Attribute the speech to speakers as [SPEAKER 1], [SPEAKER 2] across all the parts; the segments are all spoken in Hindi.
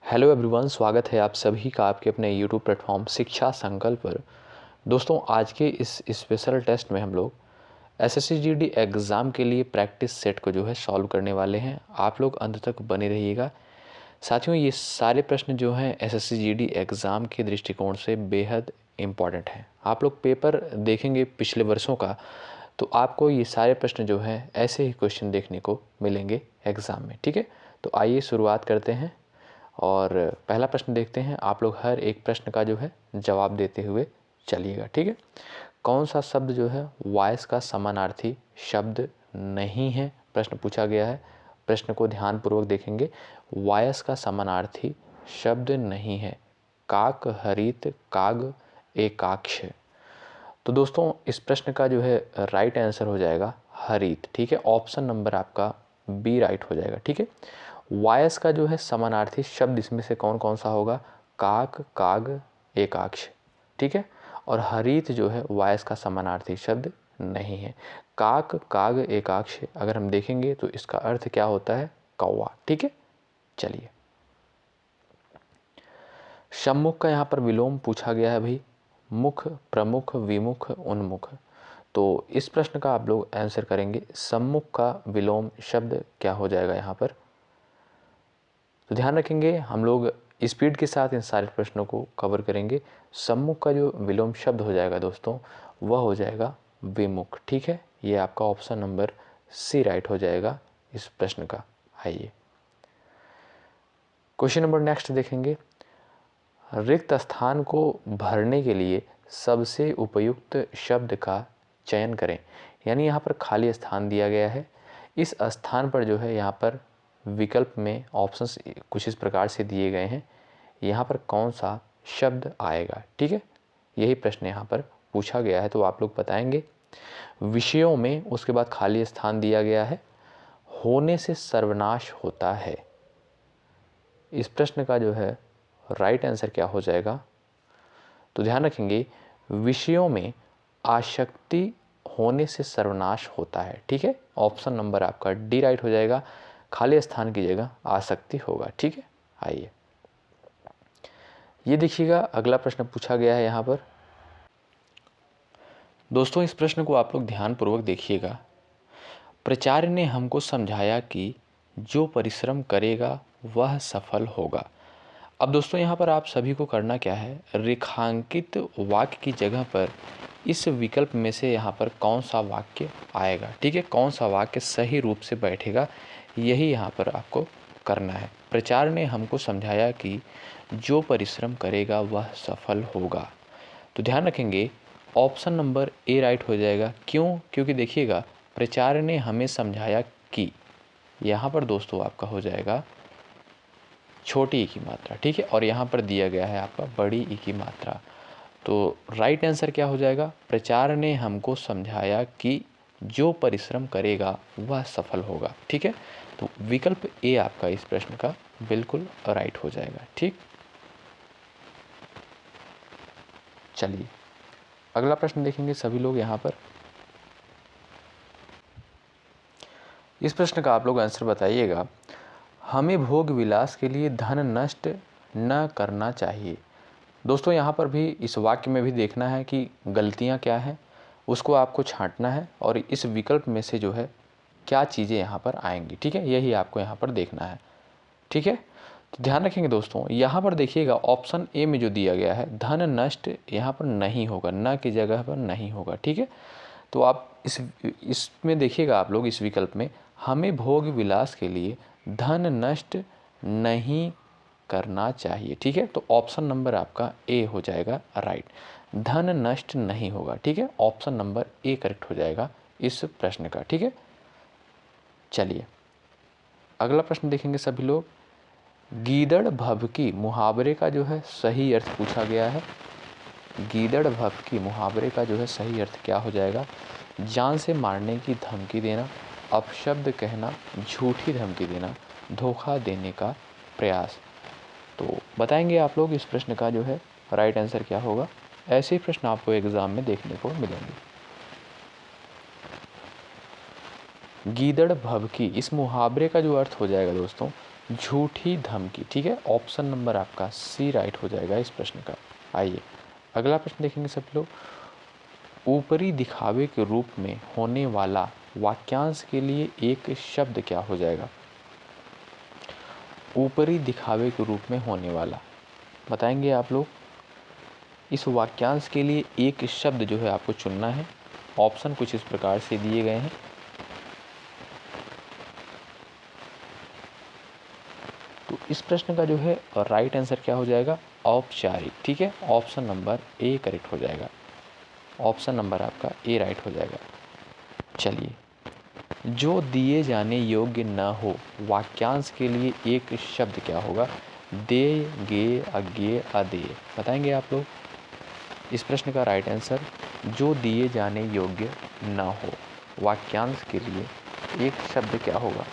[SPEAKER 1] हेलो एवरीवन, स्वागत है आप सभी का आपके अपने यूट्यूब प्लेटफॉर्म शिक्षा संकल्प पर। दोस्तों, आज के इस स्पेशल टेस्ट में हम लोग एसएससी जीडी एग्ज़ाम के लिए प्रैक्टिस सेट को जो है सॉल्व करने वाले हैं। आप लोग अंत तक बने रहिएगा। साथियों, ये सारे प्रश्न जो हैं एसएससी जीडी एग्ज़ाम के दृष्टिकोण से बेहद इम्पॉर्टेंट हैं। आप लोग पेपर देखेंगे पिछले वर्षों का, तो आपको ये सारे प्रश्न जो हैं ऐसे ही क्वेश्चन देखने को मिलेंगे एग्ज़ाम में। ठीक है, तो आइए शुरुआत करते हैं और पहला प्रश्न देखते हैं। आप लोग हर एक प्रश्न का जो है जवाब देते हुए चलिएगा। ठीक है, कौन सा शब्द जो है वॉइस का समानार्थी शब्द नहीं है, प्रश्न पूछा गया है। प्रश्न को ध्यानपूर्वक देखेंगे। वॉइस का समानार्थी शब्द नहीं है। काक, हरित, काग, एकाक्ष। तो दोस्तों, इस प्रश्न का जो है राइट आंसर हो जाएगा हरित। ठीक है, ऑप्शन नंबर आपका बी राइट हो जाएगा। ठीक है, वायस का जो है समानार्थी शब्द इसमें से कौन कौन सा होगा? काक, काग, एकाक्ष। ठीक है, और हरित जो है वायस का समानार्थी शब्द नहीं है। काक, काग, एकाक्ष अगर हम देखेंगे तो इसका अर्थ क्या होता है? कौवा। ठीक है, चलिए। सम्मुख का यहाँ पर विलोम पूछा गया है भाई। मुख, प्रमुख, विमुख, उन्मुख। तो इस प्रश्न का आप लोग आंसर करेंगे। सम्मुख का विलोम शब्द क्या हो जाएगा यहाँ पर? तो ध्यान रखेंगे, हम लोग स्पीड के साथ इन सारे प्रश्नों को कवर करेंगे। सम्मुख का जो विलोम शब्द हो जाएगा दोस्तों, वह हो जाएगा विमुख। ठीक है, ये आपका ऑप्शन नंबर सी राइट हो जाएगा इस प्रश्न का। आइए क्वेश्चन नंबर नेक्स्ट देखेंगे। रिक्त स्थान को भरने के लिए सबसे उपयुक्त शब्द का चयन करें। यानी यहाँ पर खाली स्थान दिया गया है। इस स्थान पर जो है यहाँ पर विकल्प में ऑप्शंस कुछ इस प्रकार से दिए गए हैं। यहाँ पर कौन सा शब्द आएगा? ठीक है, यही प्रश्न यहाँ पर पूछा गया है, तो आप लोग बताएंगे। विषयों में उसके बाद खाली स्थान दिया गया है। होने से सर्वनाश होता है। इस प्रश्न का जो है राइट आंसर क्या हो जाएगा? तो ध्यान रखेंगे, विषयों में आसक्ति होने से सर्वनाश होता है। ठीक है, ऑप्शन नंबर आपका डी राइट हो जाएगा। खाली स्थान की जगह आसक्ति होगा। ठीक है, आइए ये देखिएगा, अगला प्रश्न पूछा गया है यहाँ पर। दोस्तों, इस प्रश्न को आप लोग ध्यानपूर्वक देखिएगा। प्राचार्य ने हमको समझाया कि जो परिश्रम करेगा वह सफल होगा। अब दोस्तों, यहाँ पर आप सभी को करना क्या है? रेखांकित वाक्य की जगह पर इस विकल्प में से यहाँ पर कौन सा वाक्य आएगा? ठीक है, कौन सा वाक्य सही रूप से बैठेगा, यही यहाँ पर आपको करना है। प्राचार्य ने हमको समझाया कि जो परिश्रम करेगा वह सफल होगा। तो ध्यान रखेंगे, ऑप्शन नंबर ए राइट हो जाएगा। क्यों? क्योंकि देखिएगा, प्राचार्य ने हमें समझाया कि यहाँ पर दोस्तों आपका हो जाएगा छोटी ई की मात्रा। ठीक है, और यहाँ पर दिया गया है आपका बड़ी ई की मात्रा। तो राइट आंसर क्या हो जाएगा? प्राचार्य ने हमको समझाया कि जो परिश्रम करेगा वह सफल होगा। ठीक है, तो विकल्प ए आपका इस प्रश्न का बिल्कुल राइट हो जाएगा। ठीक, चलिए अगला प्रश्न देखेंगे सभी लोग यहाँ पर। इस प्रश्न का आप लोग आंसर बताइएगा। हमें भोग विलास के लिए धन नष्ट न करना चाहिए। दोस्तों, यहाँ पर भी इस वाक्य में भी देखना है कि गलतियाँ क्या हैं, उसको आपको छांटना है और इस विकल्प में से जो है क्या चीज़ें यहाँ पर आएंगी। ठीक है, यही आपको यहाँ पर देखना है। ठीक है, तो ध्यान रखेंगे दोस्तों, यहाँ पर देखिएगा ऑप्शन ए में जो दिया गया है धन नष्ट यहाँ पर नहीं होगा, न की जगह पर नहीं होगा। ठीक है, तो आप इसमें देखिएगा, आप लोग इस विकल्प में हमें भोग विलास के लिए धन नष्ट नहीं करना चाहिए। ठीक है, तो ऑप्शन नंबर आपका ए हो जाएगा राइट, धन नष्ट नहीं होगा। ठीक है, ऑप्शन नंबर ए करेक्ट हो जाएगा इस प्रश्न का। ठीक है, चलिए अगला प्रश्न देखेंगे सभी लोग। गीदड़ भभकी मुहावरे का जो है सही अर्थ पूछा गया है। गीदड़ भभकी मुहावरे का जो है सही अर्थ क्या हो जाएगा? जान से मारने की धमकी देना, अपशब्द कहना, झूठी धमकी देना, धोखा देने का प्रयास। तो बताएंगे आप लोग इस प्रश्न का जो है राइट आंसर क्या होगा। ऐसे ही प्रश्न आपको एग्जाम में देखने को मिलेंगे। गीदड़ भभकी, इस मुहावरे का जो अर्थ हो जाएगा दोस्तों, झूठी धमकी, ठीक है। ऑप्शन नंबर आपका सी राइट हो जाएगा इस प्रश्न का। आइए अगला प्रश्न देखेंगे सभी लोग। ऊपरी दिखावे के रूप में होने वाला वाक्यांश के लिए एक शब्द क्या हो जाएगा? ऊपरी दिखावे के रूप में होने वाला बताएंगे आप लोग। इस वाक्यांश के लिए एक शब्द जो है आपको चुनना है। ऑप्शन कुछ इस प्रकार से दिए गए हैं। तो इस प्रश्न का जो है राइट आंसर क्या हो जाएगा? औपचारिक, ठीक है। ऑप्शन नंबर ए करेक्ट हो जाएगा। ऑप्शन नंबर आपका ए राइट हो जाएगा। चलिए, जो दिए जाने योग्य न हो वाक्यांश के लिए एक शब्द क्या होगा? दे, गे, अज्ञे, अदेय बताएंगे आप लोग। इस प्रश्न का राइट आंसर जो दिए जाने योग्य न हो वाक्यांश के लिए एक शब्द क्या होगा?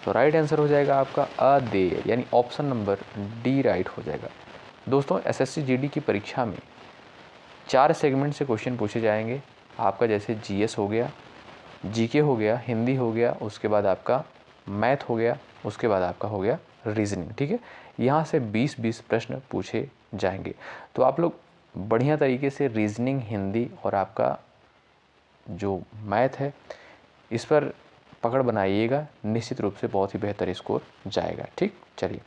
[SPEAKER 1] तो राइट आंसर हो जाएगा आपका अदेय, यानी ऑप्शन नंबर डी राइट हो जाएगा। दोस्तों, एसएससी जीडी की परीक्षा में 4 सेगमेंट से क्वेश्चन पूछे जाएंगे आपका, जैसे जीएस हो गया, जीके हो गया, हिंदी हो गया, उसके बाद आपका मैथ हो गया, उसके बाद आपका हो गया रीजनिंग, ठीक है। यहाँ से 20-20 प्रश्न पूछे जाएंगे। तो आप लोग बढ़िया तरीके से रीजनिंग, हिंदी और आपका जो मैथ है इस पर पकड़ बनाइएगा, निश्चित रूप से बहुत ही बेहतर स्कोर जाएगा, ठीक। चलिए,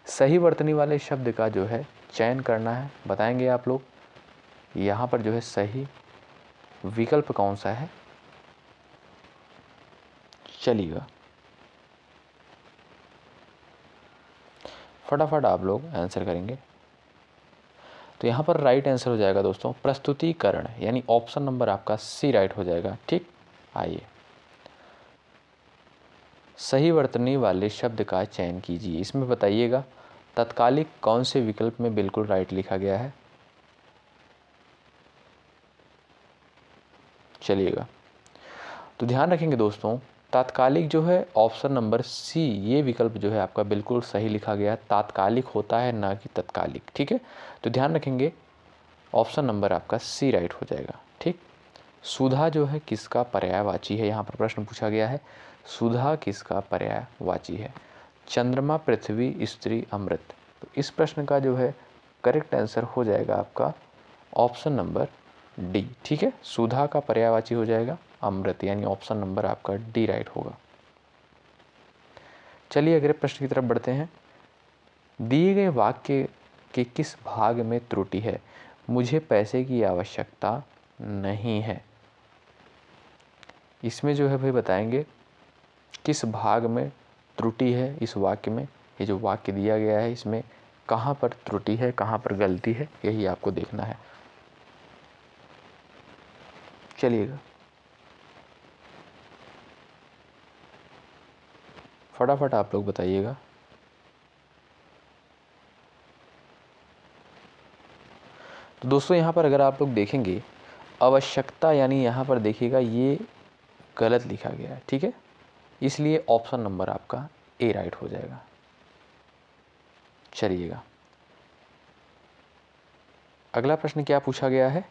[SPEAKER 1] सही वर्तनी वाले शब्द का जो है चयन करना है, बताएंगे आप लोग। यहाँ पर जो है सही विकल्प कौन सा है? चलिएगा, फटाफट आप लोग आंसर करेंगे। तो यहाँ पर राइट आंसर हो जाएगा दोस्तों प्रस्तुतिकरण, यानी ऑप्शन नंबर आपका सी राइट हो जाएगा, ठीक। आइए, सही वर्तनी वाले शब्द का चयन कीजिए। इसमें बताइएगा तत्कालिक कौन से विकल्प में बिल्कुल राइट लिखा गया है? चलिएगा, तो ध्यान रखेंगे दोस्तों, तात्कालिक जो है ऑप्शन नंबर सी ये विकल्प जो है आपका बिल्कुल सही लिखा गया है। तात्कालिक होता है ना कि तत्कालिक, ठीक है। तो ध्यान रखेंगे ऑप्शन नंबर आपका सी राइट हो जाएगा, ठीक। सुधा जो है किसका पर्यायवाची है? यहाँ पर प्रश्न पूछा गया है, सुधा किसका पर्यायवाची है? चंद्रमा, पृथ्वी, स्त्री, अमृत। तो इस प्रश्न का जो है करेक्ट आंसर हो जाएगा आपका ऑप्शन नंबर डी, ठीक है। सुधा का पर्यायवाची हो जाएगा अमृत, यानी ऑप्शन नंबर आपका डी राइट होगा। चलिए अगले प्रश्न की तरफ बढ़ते हैं। दिए गए वाक्य के किस भाग में त्रुटि है? मुझे पैसे की आवश्यकता नहीं है। इसमें जो है भाई बताएंगे किस भाग में त्रुटि है इस वाक्य में। ये जो वाक्य दिया गया है इसमें कहाँ पर त्रुटि है, कहाँ पर गलती है, यही आपको देखना है। चलिएगा, फटाफट आप लोग बताइएगा। तो दोस्तों यहाँ पर अगर आप लोग देखेंगे आवश्यकता, यानी यहाँ पर देखिएगा ये गलत लिखा गया है, ठीक है। इसलिए ऑप्शन नंबर आपका ए राइट हो जाएगा। चलिएगा, अगला प्रश्न क्या पूछा गया है?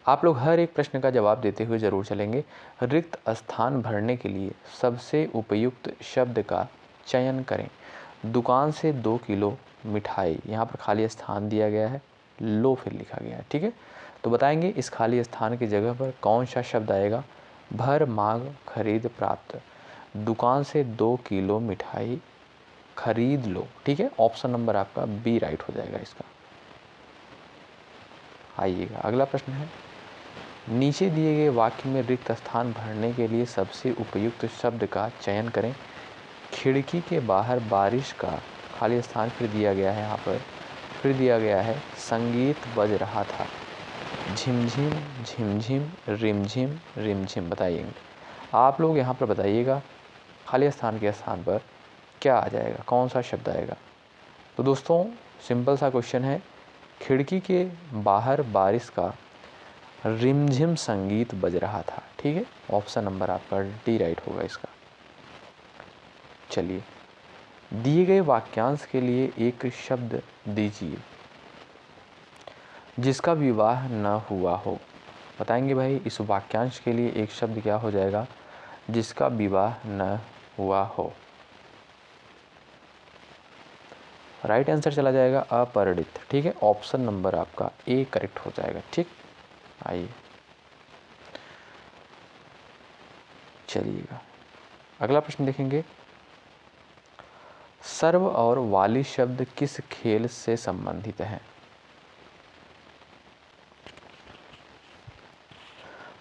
[SPEAKER 1] आप लोग हर एक प्रश्न का जवाब देते हुए जरूर चलेंगे। रिक्त स्थान भरने के लिए सबसे उपयुक्त शब्द का चयन करें। दुकान से 2 किलो मिठाई, यहाँ पर खाली स्थान दिया गया है, लो फिर लिखा गया है, ठीक है। तो बताएंगे इस खाली स्थान की जगह पर कौन सा शब्द आएगा? भर, मांग, खरीद, प्राप्त। दुकान से 2 किलो मिठाई खरीद लो, ठीक है। ऑप्शन नंबर आपका बी राइट हो जाएगा इसका। आइएगा, अगला प्रश्न है, नीचे दिए गए वाक्य में रिक्त स्थान भरने के लिए सबसे उपयुक्त शब्द का चयन करें। खिड़की के बाहर बारिश का खाली स्थान फिर दिया गया है, यहाँ पर फिर दिया गया है संगीत बज रहा था। झिमझिम, झिमझिम, रिमझिम, रिमझिम बताइएंगे आप लोग। यहाँ पर बताइएगा खाली स्थान के स्थान पर क्या आ जाएगा, कौन सा शब्द आएगा? तो दोस्तों सिंपल सा क्वेश्चन है, खिड़की के बाहर बारिश का रिमझिम संगीत बज रहा था, ठीक है। ऑप्शन नंबर आपका डी राइट होगा इसका। चलिए, दिए गए वाक्यांश के लिए एक शब्द दीजिए जिसका विवाह न हुआ हो। बताएंगे भाई इस वाक्यांश के लिए एक शब्द क्या हो जाएगा जिसका विवाह न हुआ हो। राइट आंसर चला जाएगा अपरिणित। ठीक है, ऑप्शन नंबर आपका ए करेक्ट हो जाएगा। ठीक, आइए चलिएगा अगला प्रश्न देखेंगे। सर्व और वाली शब्द किस खेल से संबंधित हैं?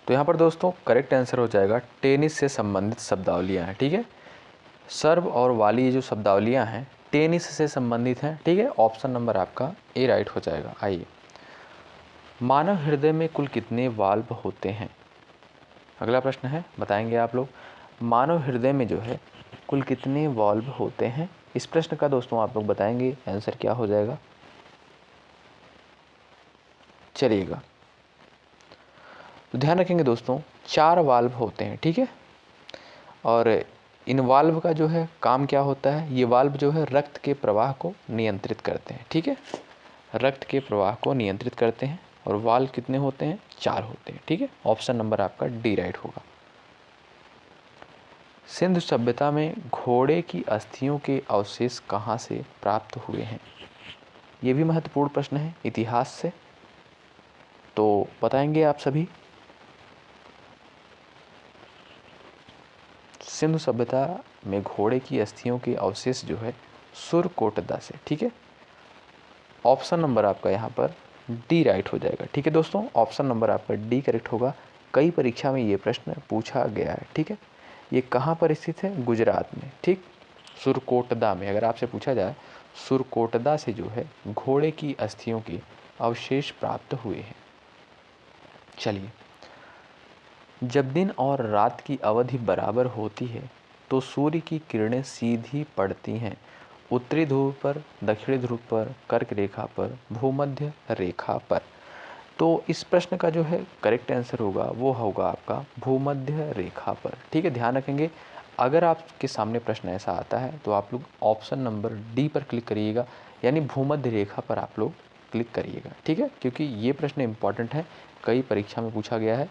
[SPEAKER 1] तो यहाँ पर दोस्तों करेक्ट आंसर हो जाएगा टेनिस से संबंधित शब्दावलियाँ हैं। ठीक है, सर्व और वाली ये जो शब्दावलियाँ हैं टेनिस से संबंधित हैं। ठीक है, ऑप्शन नंबर आपका ए राइट हो जाएगा। आइए, मानव हृदय में कुल कितने वाल्व होते हैं? अगला प्रश्न है, बताएंगे आप लोग मानव हृदय में जो है कुल कितने वाल्व होते हैं। इस प्रश्न का दोस्तों आप लोग बताएंगे आंसर क्या हो जाएगा। चलिएगा, तो ध्यान रखेंगे दोस्तों 4 वाल्व होते हैं। ठीक है, और इन वाल्व का जो है काम क्या होता है, ये वाल्व जो है रक्त के प्रवाह को नियंत्रित करते हैं। ठीक है, रक्त के प्रवाह को नियंत्रित करते हैं और वाल्व कितने होते हैं? 4 होते हैं। ठीक है, ऑप्शन नंबर आपका डी राइट होगा। सिंधु सभ्यता में घोड़े की अस्थियों के अवशेष कहाँ से प्राप्त हुए हैं? ये भी महत्वपूर्ण प्रश्न है इतिहास से, तो बताएंगे आप सभी। सिंधु सभ्यता में घोड़े की अस्थियों के अवशेष जो है सुरकोटदा से। ठीक है, ऑप्शन नंबर आपका यहाँ पर डी राइट हो जाएगा। ठीक है दोस्तों, ऑप्शन नंबर आपका डी करेक्ट होगा। कई परीक्षा में ये प्रश्न पूछा गया है। ठीक है, ये कहाँ पर स्थित है? गुजरात में। ठीक, सुरकोटदा में। अगर आपसे पूछा जाए सुरकोटदा से जो है घोड़े की अस्थियों के अवशेष प्राप्त हुए हैं। चलिए, जब दिन और रात की अवधि बराबर होती है तो सूर्य की किरणें सीधी पड़ती हैं उत्तरी ध्रुव पर, दक्षिणी ध्रुव पर, कर्क रेखा पर, भूमध्य रेखा पर। तो इस प्रश्न का जो है करेक्ट आंसर होगा वो होगा आपका भूमध्य रेखा पर। ठीक है, ध्यान रखेंगे अगर आपके सामने प्रश्न ऐसा आता है तो आप लोग ऑप्शन नंबर डी पर क्लिक करिएगा, यानी भूमध्य रेखा पर आप लोग क्लिक करिएगा। ठीक है, क्योंकि ये प्रश्न इंपॉर्टेंट है, कई परीक्षा में पूछा गया है।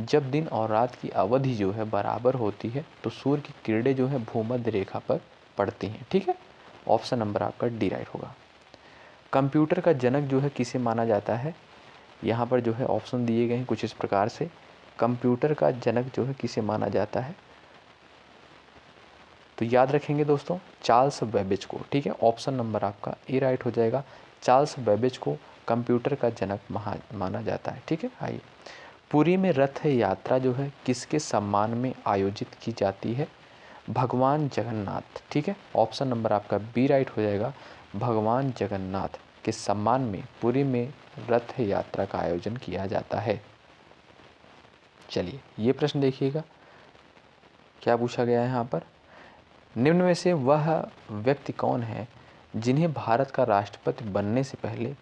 [SPEAKER 1] जब दिन और रात की अवधि जो है बराबर होती है तो सूर्य की किरणें जो है भूमध्य रेखा पर पड़ती हैं। ठीक है, ऑप्शन नंबर आपका डी राइट होगा। कंप्यूटर का जनक जो है किसे माना जाता है? यहाँ पर जो है ऑप्शन दिए गए हैं कुछ इस प्रकार से। कंप्यूटर का जनक जो है किसे माना जाता है? तो याद रखेंगे दोस्तों चार्ल्स बेबेज को। ठीक है, ऑप्शन नंबर आपका ए राइट हो जाएगा। चार्ल्स बेबेज को कंप्यूटर का जनक माना जाता है। ठीक है, आइए, पुरी में रथ यात्रा जो है किसके सम्मान में आयोजित की जाती है? भगवान जगन्नाथ। ठीक है, ऑप्शन नंबर आपका बी राइट हो जाएगा। भगवान जगन्नाथ के सम्मान में पुरी में रथ यात्रा का आयोजन किया जाता है। चलिए, ये प्रश्न देखिएगा क्या पूछा गया है यहाँ पर। निम्न में से वह व्यक्ति कौन है जिन्हें भारत का राष्ट्रपति बनने से पहले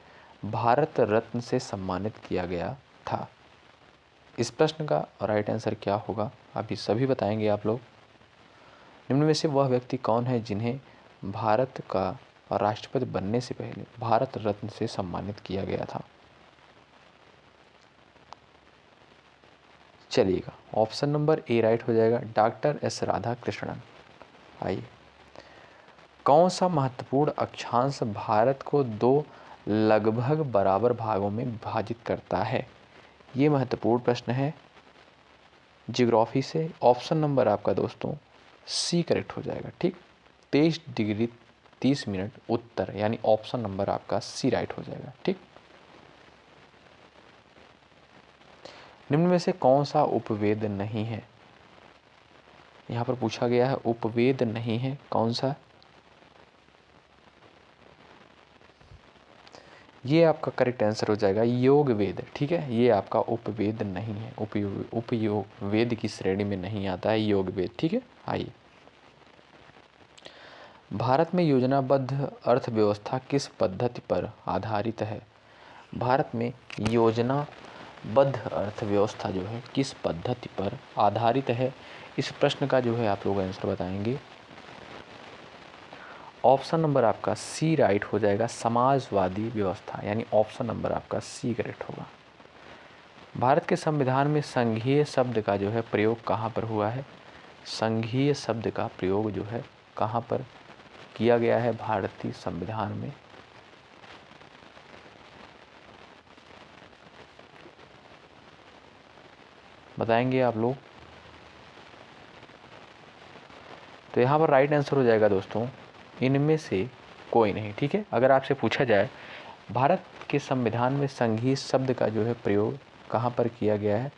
[SPEAKER 1] भारत रत्न से सम्मानित किया गया था? इस प्रश्न का राइट आंसर क्या होगा अभी सभी बताएंगे आप लोग। निम्न में से वह व्यक्ति कौन है जिन्हें भारत का राष्ट्रपति बनने से पहले भारत रत्न से सम्मानित किया गया था? चलिएगा, ऑप्शन नंबर ए राइट हो जाएगा, डॉक्टर एस राधाकृष्णन। आइए, कौन सा महत्वपूर्ण अक्षांश भारत को 2 लगभग बराबर भागों में विभाजित करता है? ये महत्वपूर्ण प्रश्न है ज्योग्राफी से। ऑप्शन नंबर आपका दोस्तों सी करेक्ट हो जाएगा। ठीक, 23 डिग्री 30 मिनट उत्तर, यानी ऑप्शन नंबर आपका सी राइट हो जाएगा। ठीक, निम्न में से कौन सा उपवेद नहीं है? यहाँ पर पूछा गया है उपवेद नहीं है, कौन सा? ये आपका करेक्ट आंसर हो जाएगा योग वेद। ठीक है, ये आपका उपवेद नहीं है, उपयोग वेद की श्रेणी में नहीं आता है योग वेद। ठीक है, आइए, भारत में योजनाबद्ध अर्थव्यवस्था किस पद्धति पर आधारित है? भारत में योजनाबद्ध अर्थव्यवस्था जो है किस पद्धति पर आधारित है? इस प्रश्न का जो है आप लोग आंसर बताएंगे। ऑप्शन नंबर आपका सी राइट हो जाएगा, समाजवादी व्यवस्था, यानी ऑप्शन नंबर आपका सी करेक्ट होगा। भारत के संविधान में संघीय शब्द का जो है प्रयोग कहाँ पर हुआ है? संघीय शब्द का प्रयोग जो है कहाँ पर किया गया है भारतीय संविधान में? बताएंगे आप लोग? तो यहाँ पर राइट आंसर हो जाएगा दोस्तों इनमें से कोई नहीं। ठीक है, अगर आपसे पूछा जाए भारत के संविधान में संघीय शब्द का जो है प्रयोग कहाँ पर किया गया है,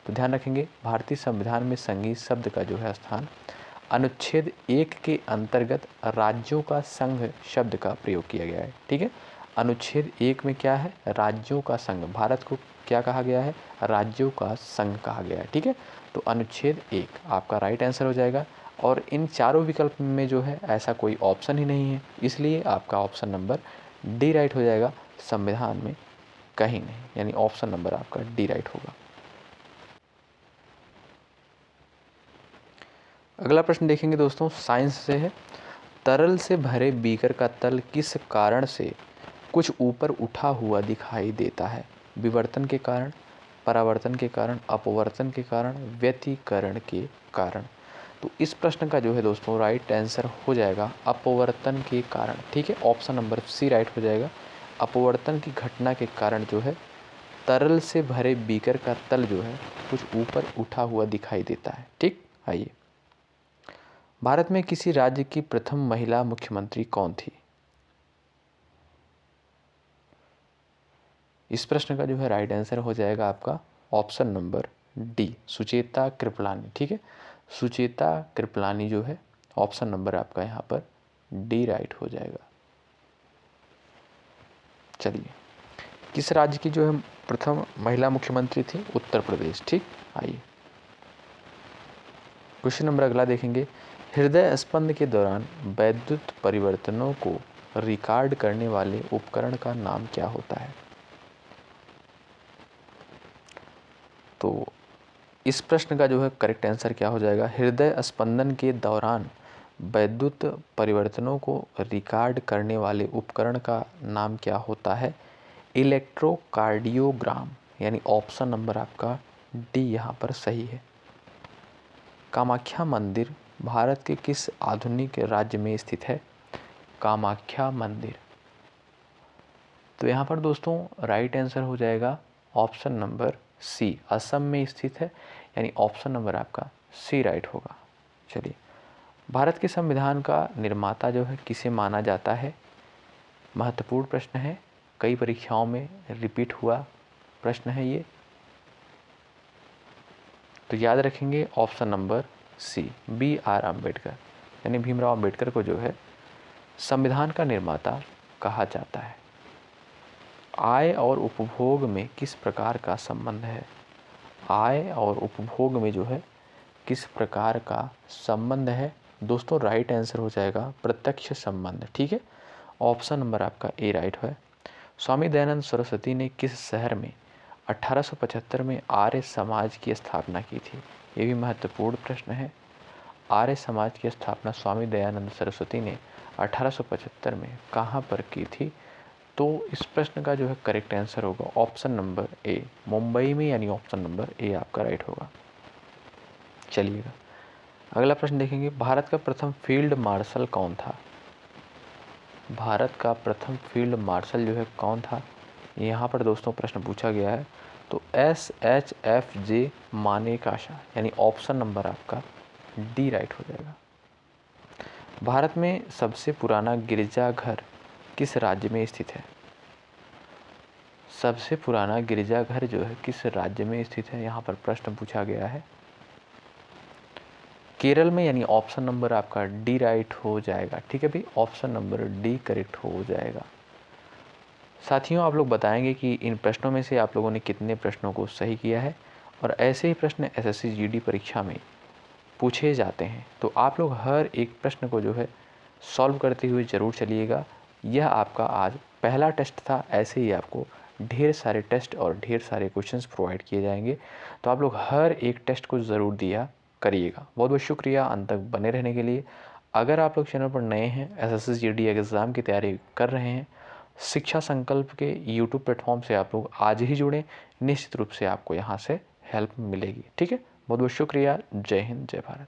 [SPEAKER 1] तो ध्यान रखेंगे भारतीय संविधान में संघीय शब्द का जो है स्थान अनुच्छेद 1 के अंतर्गत राज्यों का संघ शब्द का प्रयोग किया गया है। ठीक है, अनुच्छेद 1 में क्या है? राज्यों का संघ। भारत को क्या कहा गया है? राज्यों का संघ कहा गया है। ठीक है, तो अनुच्छेद 1 आपका राइट आंसर हो जाएगा। और इन चारों विकल्प में जो है ऐसा कोई ऑप्शन ही नहीं है, इसलिए आपका ऑप्शन नंबर डी राइट हो जाएगा। संविधान में कहीं नहीं, यानी ऑप्शन नंबर आपका डी राइट होगा। अगला प्रश्न देखेंगे दोस्तों, साइंस से है। तरल से भरे बीकर का तल किस कारण से कुछ ऊपर उठा हुआ दिखाई देता है? विवर्तन के कारण, परावर्तन के कारण, अपवर्तन के कारण, व्यतिकरण के कारण। तो इस प्रश्न का जो है दोस्तों राइट आंसर हो जाएगा अपवर्तन के कारण। ठीक है, ऑप्शन नंबर सी राइट हो जाएगा। अपवर्तन की घटना के कारण जो है तरल से भरे बीकर का तल जो है कुछ ऊपर उठा हुआ दिखाई देता है। ठीक, आइए, भारत में किसी राज्य की प्रथम महिला मुख्यमंत्री कौन थी? इस प्रश्न का जो है राइट आंसर हो जाएगा आपका option number D, Sucheta Kripalani. ठीक है, सुचेता कृपलानी जो है ऑप्शन नंबर आपका यहाँ पर डी राइट हो जाएगा। चलिए, किस राज्य की जो है प्रथम महिला मुख्यमंत्री थी? उत्तर प्रदेश। ठीक, आइए क्वेश्चन नंबर अगला देखेंगे। हृदय स्पंद के दौरान वैद्युत परिवर्तनों को रिकॉर्ड करने वाले उपकरण का नाम क्या होता है? तो इस प्रश्न का जो है करेक्ट आंसर क्या हो जाएगा? हृदय स्पंदन के दौरान वैद्युत परिवर्तनों को रिकॉर्ड करने वाले उपकरण का नाम क्या होता है? इलेक्ट्रोकार्डियोग्राम, यानी ऑप्शन नंबर आपका डी यहाँ पर सही है। कामाख्या मंदिर भारत के किस आधुनिक राज्य में स्थित है? कामाख्या मंदिर, तो यहाँ पर दोस्तों राइट आंसर हो जाएगा ऑप्शन नंबर सी, असम में स्थित है, यानी ऑप्शन नंबर आपका सी राइट होगा। चलिए, भारत के संविधान का निर्माता जो है किसे माना जाता है? महत्वपूर्ण प्रश्न है, कई परीक्षाओं में रिपीट हुआ प्रश्न है ये, तो याद रखेंगे option number C, B R Ambedkar, यानी भीमराव अम्बेडकर को जो है संविधान का निर्माता कहा जाता है। आय और उपभोग में किस प्रकार का संबंध है? आय और उपभोग में जो है किस प्रकार का संबंध है? दोस्तों राइट आंसर हो जाएगा प्रत्यक्ष संबंध। ठीक है, ऑप्शन नंबर आपका ए राइट है। स्वामी दयानंद सरस्वती ने किस शहर में 1875 में आर्य समाज की स्थापना की थी? ये भी महत्वपूर्ण प्रश्न है। आर्य समाज की स्थापना स्वामी दयानंद सरस्वती ने 1875 में कहाँ पर की थी? तो इस प्रश्न का जो है करेक्ट आंसर होगा ऑप्शन नंबर ए, मुंबई में, यानी ऑप्शन नंबर ए आपका राइट होगा। चलिएगा, अगला प्रश्न देखेंगे। भारत का प्रथम फील्ड मार्शल कौन था? भारत का प्रथम फील्ड मार्शल जो है कौन था? यहाँ पर दोस्तों प्रश्न पूछा गया है, तो SHFJ मानेकशॉ, यानी ऑप्शन नंबर आपका डी राइट हो जाएगा। भारत में सबसे पुराना गिरजाघर किस राज्य में स्थित है? सबसे पुराना गिरजाघर जो है किस राज्य में स्थित है, यहाँ पर प्रश्न पूछा गया है। केरल में, यानी ऑप्शन नंबर आपका डी राइट हो जाएगा। ठीक है भाई, ऑप्शन नंबर डी करेक्ट हो जाएगा। साथियों, आप लोग बताएंगे कि इन प्रश्नों में से आप लोगों ने कितने प्रश्नों को सही किया है, और ऐसे ही प्रश्न SSC GD परीक्षा में पूछे जाते हैं, तो आप लोग हर एक प्रश्न को जो है सॉल्व करते हुए ज़रूर चलिएगा। यह आपका आज पहला टेस्ट था, ऐसे ही आपको ढेर सारे टेस्ट और ढेर सारे क्वेश्चंस प्रोवाइड किए जाएंगे, तो आप लोग हर एक टेस्ट को ज़रूर दिया करिएगा। बहुत बहुत शुक्रिया अंत तक बने रहने के लिए। अगर आप लोग चैनल पर नए हैं, SSC GD एग्ज़ाम की तैयारी कर रहे हैं, शिक्षा संकल्प के यूट्यूब प्लेटफॉर्म से आप लोग आज ही जुड़ें, निश्चित रूप से आपको यहाँ से हेल्प मिलेगी। ठीक है, बहुत बहुत शुक्रिया। जय हिंद, जय भारत।